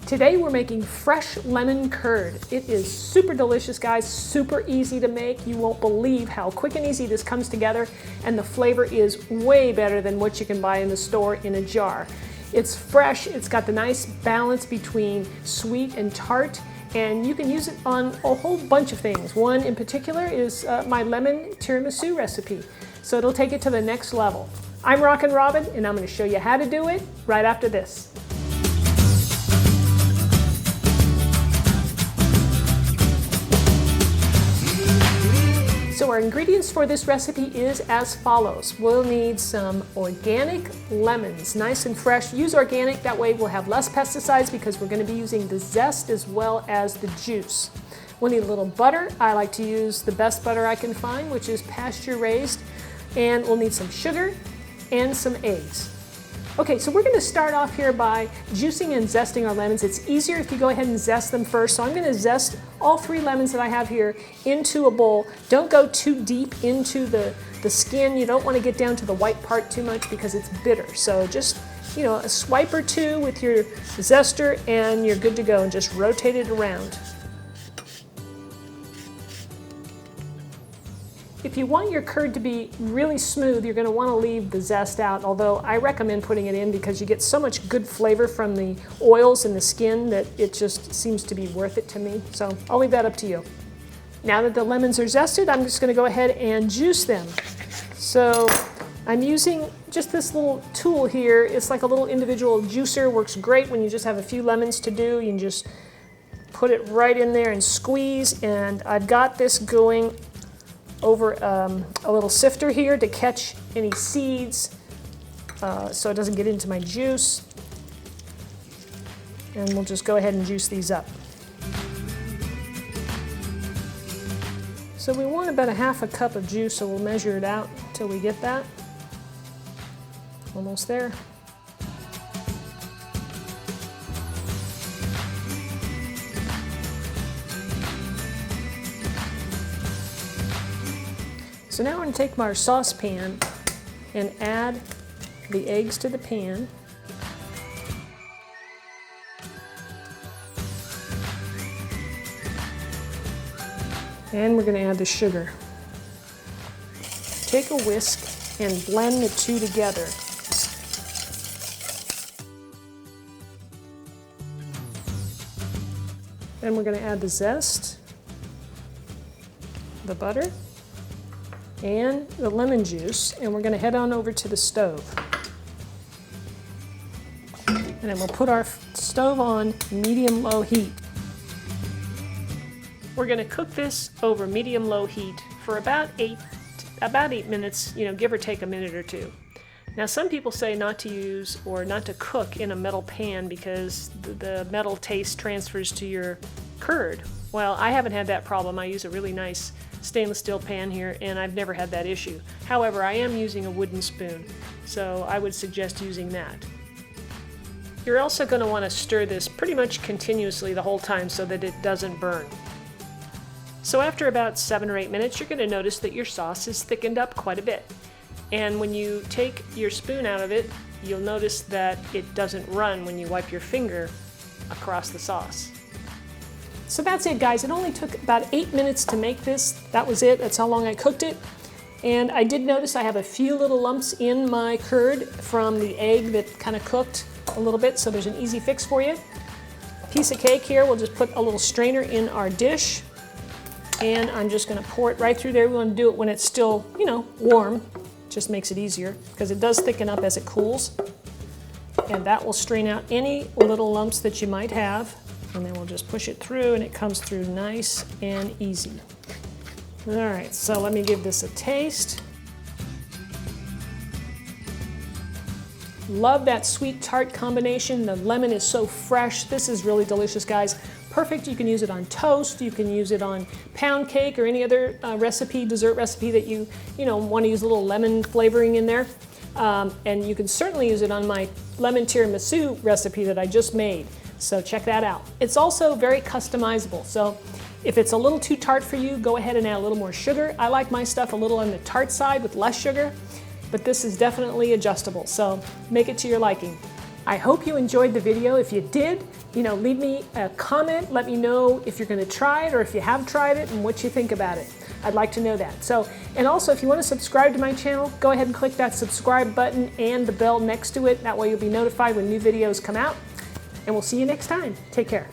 Today we're making fresh lemon curd. It is super delicious, guys, super easy to make. You won't believe how quick and easy this comes together, and the flavor is way better than what you can buy in the store in a jar. It's fresh, it's got the nice balance between sweet and tart, and you can use it on a whole bunch of things. One in particular is my lemon tiramisu recipe, so it'll take it to the next level. I'm Rockin' Robin, and I'm going to show you how to do it right after this. So our ingredients for this recipe is as follows. We'll need some organic lemons, nice and fresh. Use organic, that way we'll have less pesticides because we're going to be using the zest as well as the juice. We'll need a little butter. I like to use the best butter I can find, which is pasture raised. And we'll need some sugar and some eggs. Okay, so we're going to start off here by juicing and zesting our lemons. It's easier if you go ahead and zest them first. So I'm going to zest all 3 lemons that I have here into a bowl. Don't go too deep into the skin. You don't want to get down to the white part too much because it's bitter. So just, a swipe or 2 with your zester and you're good to go, and just rotate it around. If you want your curd to be really smooth, you're going to want to leave the zest out, although I recommend putting it in because you get so much good flavor from the oils in the skin that it just seems to be worth it to me. So I'll leave that up to you. Now that the lemons are zested, I'm just going to go ahead and juice them. So I'm using just this little tool here. It's like a little individual juicer. Works great when you just have a few lemons to do. You can just put it right in there and squeeze, and I've got this going over a little sifter here to catch any seeds so it doesn't get into my juice. And we'll just go ahead and juice these up. So we want about a half a cup of juice, so we'll measure it out until we get that. Almost there. So now we're going to take our saucepan and add the eggs to the pan. And we're going to add the sugar. Take a whisk and blend the 2 together. Then we're going to add the zest, the butter, and the lemon juice, and we're going to head on over to the stove. And then we'll put our stove on medium-low heat. We're going to cook this over medium-low heat for about 8 minutes, give or take a minute or 2. Now some people say not to use or not to cook in a metal pan because the metal taste transfers to your curd. Well, I haven't had that problem. I use a really nice stainless steel pan here, and I've never had that issue. However, I am using a wooden spoon, so I would suggest using that. You're also going to want to stir this pretty much continuously the whole time so that it doesn't burn. So after about 7 or 8 minutes, you're going to notice that your sauce is thickened up quite a bit. And when you take your spoon out of it, you'll notice that it doesn't run when you wipe your finger across the sauce. So that's it, guys. It only took about 8 minutes to make this. That was it. That's how long I cooked it. And I did notice I have a few little lumps in my curd from the egg that kind of cooked a little bit, so there's an easy fix for you. Piece of cake here. We'll just put a little strainer in our dish, and I'm just going to pour it right through there. We want to do it when it's still, warm. Just makes it easier because it does thicken up as it cools. And that will strain out any little lumps that you might have. And then we'll just push it through, and it comes through nice and easy. All right, so let me give this a taste. Love that sweet tart combination. The lemon is so fresh. This is really delicious, guys. Perfect. You can use it on toast. You can use it on pound cake or any other dessert recipe that you want to use a little lemon flavoring in there. And you can certainly use it on my lemon tiramisu recipe that I just made. So check that out. It's also very customizable. So if it's a little too tart for you, go ahead and add a little more sugar. I like my stuff a little on the tart side with less sugar, but this is definitely adjustable. So make it to your liking. I hope you enjoyed the video. If you did, leave me a comment. Let me know if you're going to try it or if you have tried it and what you think about it. I'd like to know that. And also, if you want to subscribe to my channel, go ahead and click that subscribe button and the bell next to it. That way you'll be notified when new videos come out. And we'll see you next time. Take care.